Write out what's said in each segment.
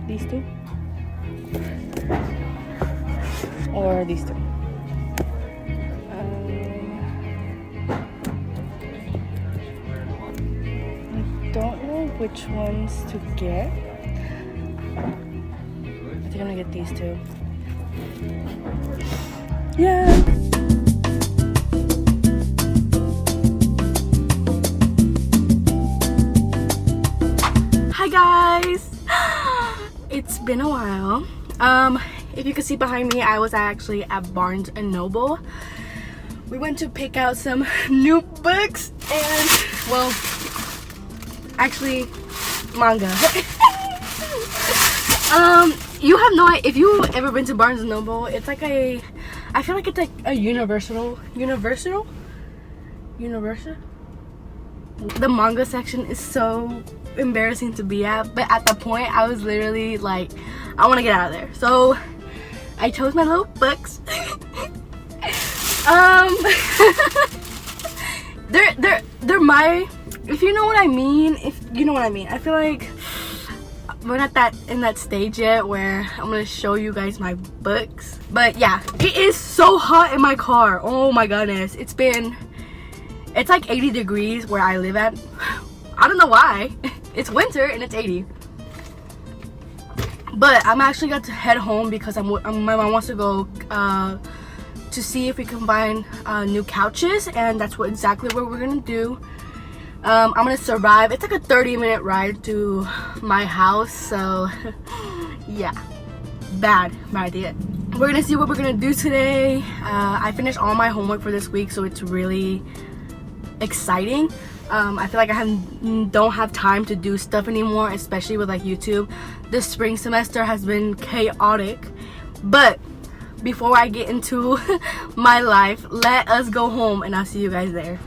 These two? Or these two? I don't know which ones to get. I think I'm gonna get these two. Yeah. Hi guys. It's been a while. If you can see behind me, I was actually at Barnes and Noble. We went to pick out some new books and, well, actually manga. You have no idea, if you've ever been to Barnes and Noble, it's like I feel like it's like a universal. The manga section is so embarrassing to be at, but at the point I was literally like, I want to get out of there. So I chose my little books. They're my, if you know what I mean, I feel like we're not in that stage yet where I'm gonna show you guys my books. But yeah, it is so hot in my car. Oh my goodness, it's like 80 degrees where I live at. I don't know why. It's winter and it's 80. But I'm actually got to head home because my mom wants to go to see if we can find new couches, and that's exactly what we're gonna do. I'm gonna survive. It's like a 30-minute ride to my house, so yeah, bad idea. We're gonna see what we're gonna do today. I finished all my homework for this week, so it's really exciting. I feel like don't have time to do stuff anymore, especially with like YouTube. This spring semester has been chaotic, but before I get into my life, let us go home and I'll see you guys there.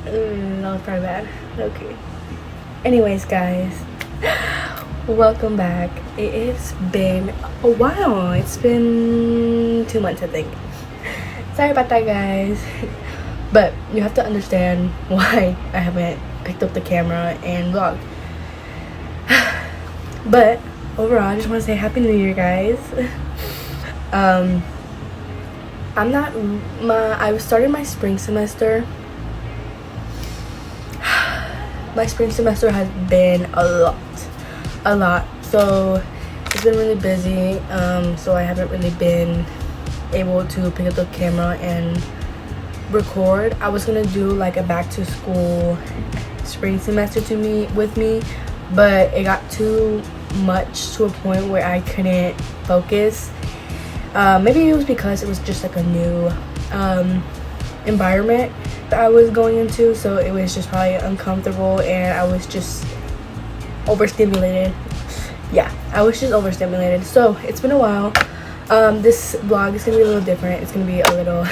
That was probably bad. Okay. Anyways, guys, welcome back. It's been a while. It's been 2 months, I think. Sorry about that, guys. But you have to understand why I haven't picked up the camera and vlogged. But overall, I just want to say Happy New Year, guys. I started my spring semester. My spring semester has been a lot. So it's been really busy. So I haven't really been able to pick up the camera and record. I was gonna do like a back to school spring semester with me, but it got too much to a point where I couldn't focus. Maybe it was because it was just like a new environment that I was going into, so it was just probably uncomfortable and I was just overstimulated. Yeah, I was just overstimulated. So it's been a while. This vlog is gonna be a little different. It's gonna be a little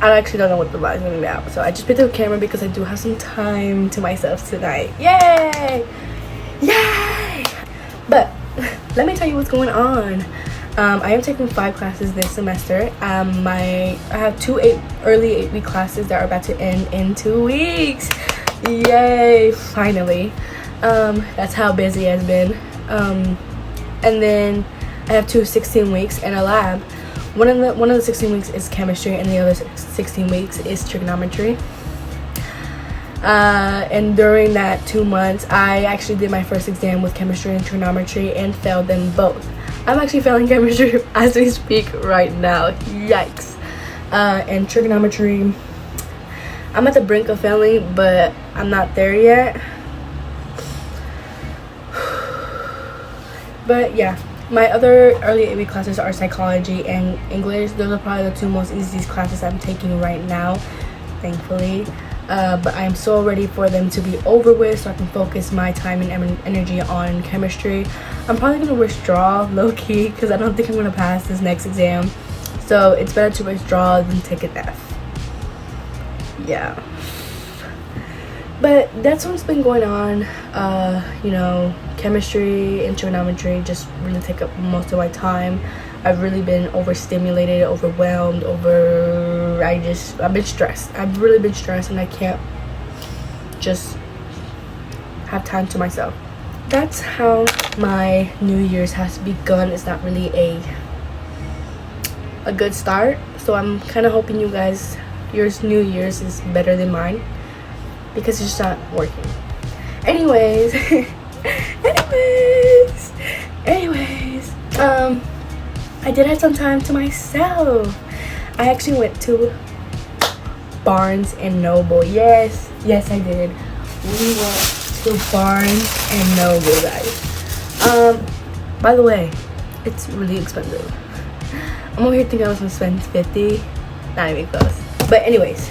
I actually don't know what the vlog is gonna be about, so I just picked up the camera because I do have some time to myself tonight. Yay! Yay! But let me tell you what's going on. I am taking 5 classes this semester. I have 2 early 8-week classes that are about to end in 2 weeks. Yay! Finally. That's how busy it has been. And then I have 2 16 weeks and a lab. One of the 16 weeks is chemistry and the other 16 weeks is trigonometry. And during that 2 months, I actually did my first exam with chemistry and trigonometry and failed them both. I'm actually failing chemistry as we speak right now. Yikes. And trigonometry, I'm at the brink of failing, but I'm not there yet. But yeah. My other early 8-week classes are psychology and English. Those are probably the 2 most easiest classes I'm taking right now, thankfully. But I am so ready for them to be over with so I can focus my time and energy on chemistry. I'm probably going to withdraw low-key because I don't think I'm going to pass this next exam. So it's better to withdraw than take an F. Yeah. But that's what's been going on. You know, chemistry and trigonometry just really take up most of my time. I've really been overstimulated, overwhelmed, I've been stressed. I've really been stressed and I can't just have time to myself. that's how my New Year's has begun. It's not really a good start, so I'm kind of hoping you guys, your New Year's is better than mine, because it's just not working. Anyways, anyways, I did have some time to myself. I actually went to Barnes and Noble. Yes, I did. We went to Barnes and Noble, guys. By the way, it's really expensive. I'm over here thinking I was gonna spend $50. Not even close. But anyways,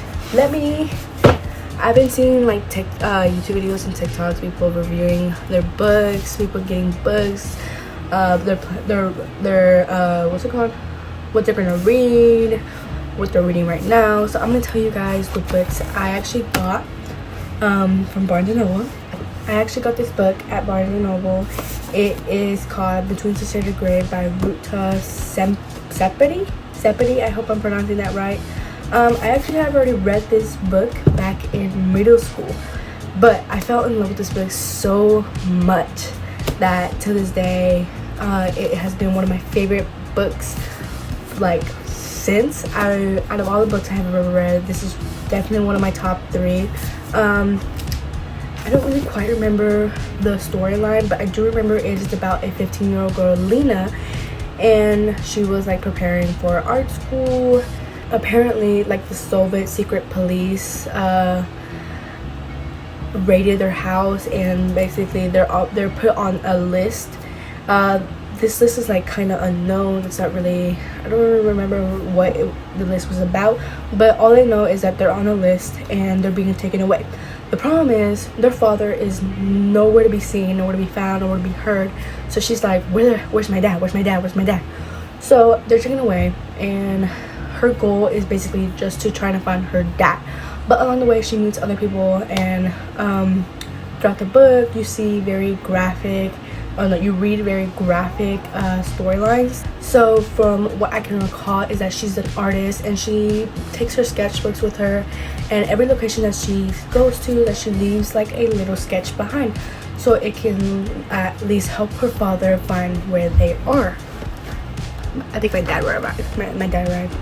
I've been seeing like YouTube videos and TikToks, people reviewing their books, people getting books, their what's it called? What they're gonna read, what they're reading right now. So I'm gonna tell you guys what books I actually got from Barnes & Noble. I actually got this book at Barnes & Noble. It is called Between Sister and Grey by Ruta Sepeti. I hope I'm pronouncing that right. I actually have already read this book back in middle school, but I fell in love with this book so much that to this day it has been one of my favorite books, like since out of all the books I have ever read. This is definitely one of my top 3. I don't really quite remember the storyline, but I do remember it is about a 15-year-old girl, Lena, and she was like preparing for art school. Apparently, like the Soviet secret police raided their house, and basically they're put on a list. This list is like kind of unknown. It's not really, I don't really remember what the list was about, but all I know is that they're on a list and they're being taken away. The problem is their father is nowhere to be seen, nowhere to be found, nowhere to be heard. So she's like, where's my dad? Where's my dad? Where's my dad? So they're taken away, and her goal is basically just to try to find her dad. But along the way, she meets other people, and throughout the book, you see very graphic, you read very graphic storylines. So from what I can recall is that she's an artist, and she takes her sketchbooks with her, and every location that she goes to, that she leaves like a little sketch behind, so it can at least help her father find where they are. I think my dad arrived. My dad arrived.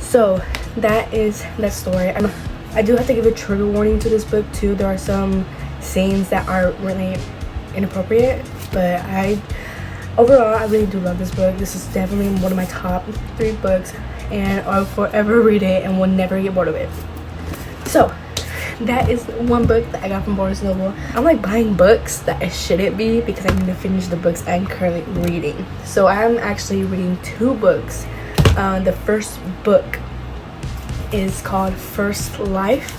So that is that story. I do have to give a trigger warning to this book too. There are some scenes that are really inappropriate, but overall I really do love this book. This is definitely one of my top 3 books, and I'll forever read it and will never get bored of it. So that is one book that I got from Barnes & Noble. I'm like buying books that I shouldn't be, because I need to finish the books I'm currently reading. So I'm actually reading 2 books. The first book is called First Life.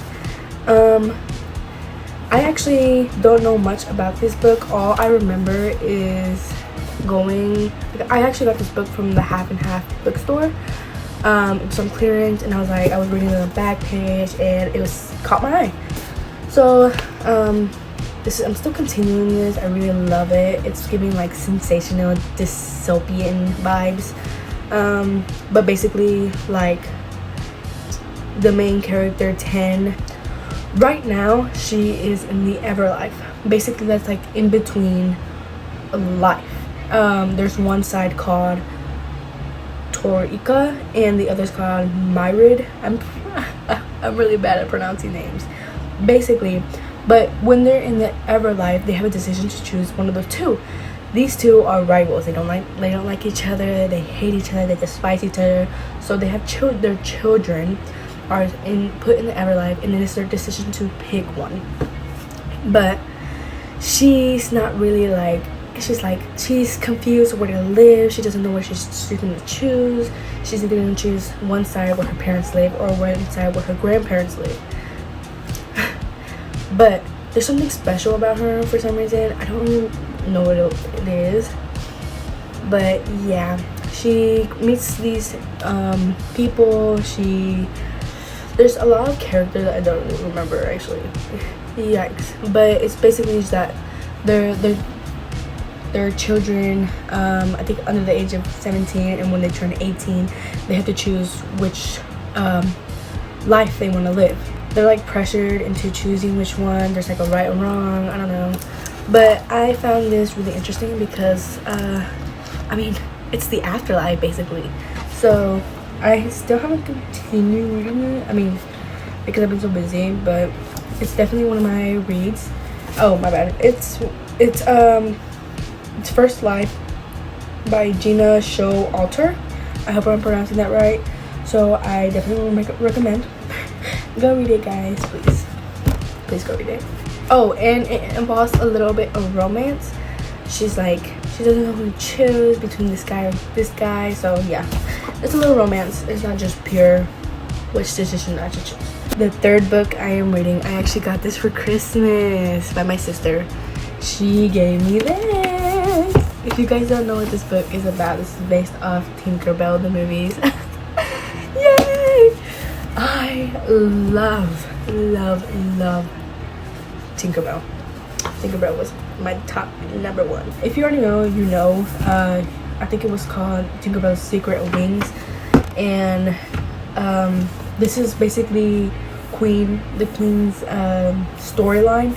I actually don't know much about this book. All I remember is I actually got this book from the Half and Half bookstore. It was on clearance, and I was reading the back page, and it caught my eye. So I'm still continuing this. I really love it. It's giving like sensational dystopian vibes. But basically, like, the main character 10, right now she is in the Everlife. Basically that's like in between life. There's one side called Torika, and the other's called Myrid. I'm really bad at pronouncing names. Basically, but when they're in the Everlife, they have a decision to choose one of the 2. These 2 are rivals. They don't like each other. They hate each other. They despise each other. So they have their children are put in the Everlife, and it is their decision to pick one. But she's not really like, she's confused where to live. She doesn't know where she's going to choose. She's either going to choose one side where her parents live, or one side where her grandparents live. But there's something special about her for some reason. I don't really know what it is, but yeah, she meets these people. There's a lot of characters that I don't really remember actually. Yikes. But it's basically just that they're children, I think under the age of 17, and when they turn 18 they have to choose which life they want to live. They're like pressured into choosing which one. There's like a right or wrong, I don't know, But I found this really interesting because I mean, it's the afterlife basically. So I still haven't continued reading it. I mean, because I've been so busy, but it's definitely one of my reads. Oh my bad. It's First Life by Gina Showalter. I hope I'm pronouncing that right. So I definitely recommend. Go read it, guys, please go read it. Oh, and it involves a little bit of romance. She doesn't know who to choose between this guy or this guy. So yeah, it's a little romance. It's not just pure which decision I should choose. The third book I am reading, I actually got this for Christmas by my sister. She gave me this. If you guys don't know what this book is about, this is based off Tinkerbell the movies. Yay! I love Tinkerbell. Tinkerbell was my top #1. If you already know, you know. I think it was called Tinkerbell's Secret of Wings, and this is basically the Queen's storyline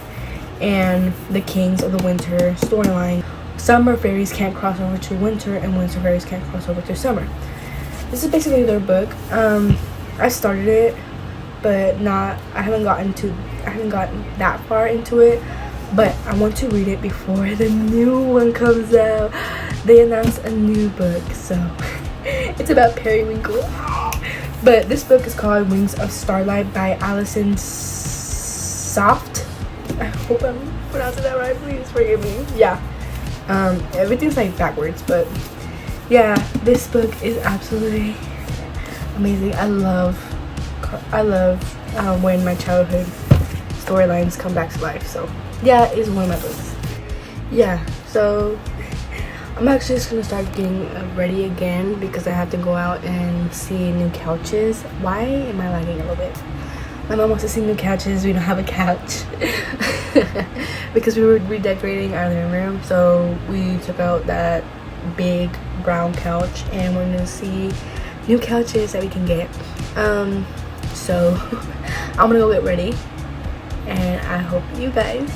and the Kings of the Winter storyline. Summer fairies can't cross over to winter, and winter fairies can't cross over to summer. This is basically their book. I started it, but I haven't gotten that far into it. But I want to read it before the new one comes out. They announced a new book, so it's about Periwinkle. But this book is called Wings of Starlight by Alison Soft. I hope I'm pronouncing that right. Please forgive me. Yeah. Everything's like backwards, but yeah, this book is absolutely amazing. I love when my childhood storylines come back to life. So yeah, it's one of my books. Yeah, so I'm actually just gonna start getting ready again because I have to go out and see new couches. Why am I lagging a little bit? My mom wants to see new couches. We don't have a couch because we were redecorating our living room, so we took out that big brown couch and we're gonna see new couches that we can get. So I'm gonna go get ready, and I hope you guys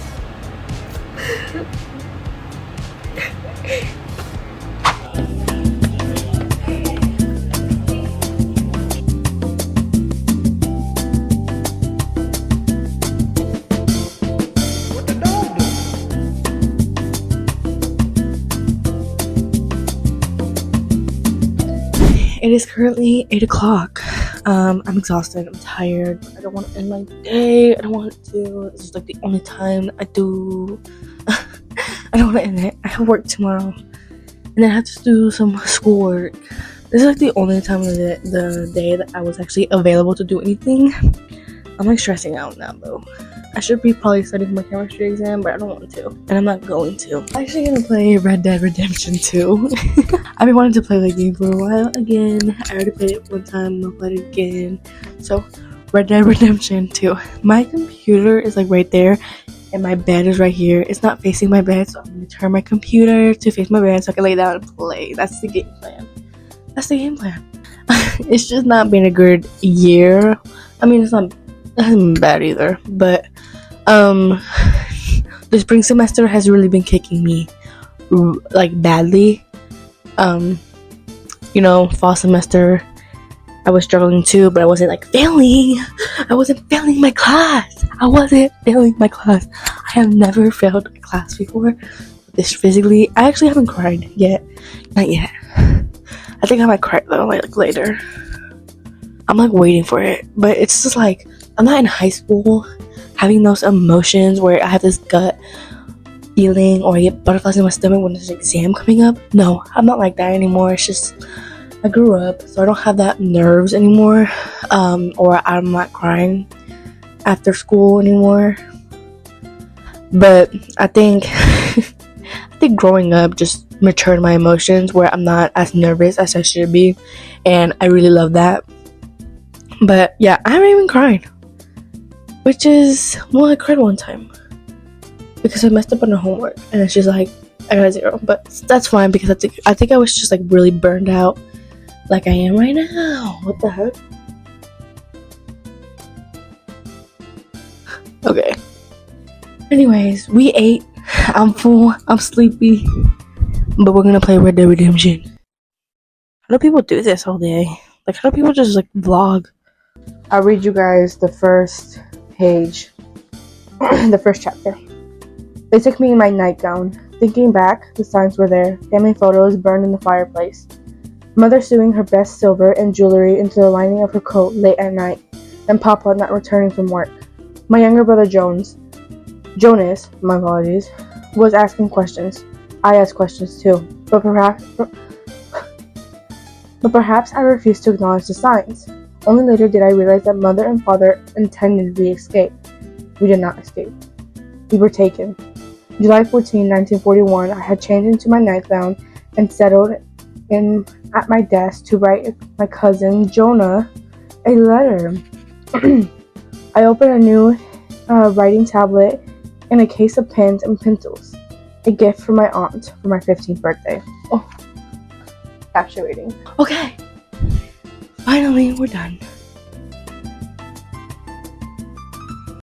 It is currently 8 o'clock. I'm exhausted. I'm tired. I don't want to end my day. I don't want to. This is like the only time I do. I don't want to end it. I have work tomorrow, and I have to do some schoolwork. This is like the only time of the day that I was actually available to do anything. I'm like stressing out now though. I should be probably studying for my chemistry exam, but I don't want to, and I'm not going to. I'm actually gonna play Red Dead Redemption 2. I've been wanting to play the game for a while again. I already played it one time, I'll play it again. So, Red Dead Redemption 2. My computer is like right there, and my bed is right here. It's not facing my bed, so I'm gonna turn my computer to face my bed so I can lay down and play. That's the game plan. It's just not been a good year. I mean, it hasn't been bad either, but the spring semester has really been kicking me like badly. Fall semester I was struggling too, but I wasn't like failing. I wasn't failing my class. I have never failed a class before. This physically, I actually haven't cried yet. Not yet. I think I might cry though, like later. I'm like waiting for it, but it's just like I'm not in high school having those emotions where I have this gut feeling or I get butterflies in my stomach when there's an exam coming up. No, I'm not like that anymore. It's just I grew up, so I don't have that nerves anymore, or I'm not crying after school anymore. But I think growing up just matured my emotions where I'm not as nervous as I should be, and I really love that. But yeah, I haven't even cried, which is, well, I cried one time because I messed up on the homework, and it's just like I got a 0, but that's fine because I think I was just like really burned out, like I am right now. What the heck? Okay. Anyways, we ate I'm full. I'm sleepy. But we're gonna play Red Dead Redemption. How do people do this all day? Like, how do people just like vlog? I'll read you guys the first page, the first chapter. They took me in my nightgown. Thinking back, the signs were there. Family photos burned in the fireplace. Mother sewing her best silver and jewelry into the lining of her coat late at night, and Papa not returning from work. My younger brother Jonas, my apologies, was asking questions. I asked questions too, but perhaps I refused to acknowledge the signs. Only later did I realize that Mother and Father intended we escape. We did not escape. We were taken. July 14, 1941, I had changed into my nightgown and settled in at my desk to write my cousin Jonah a letter. I opened a new writing tablet and a case of pens and pencils, a gift from my aunt for my 15th birthday. Oh, captivating. Okay, finally we're done.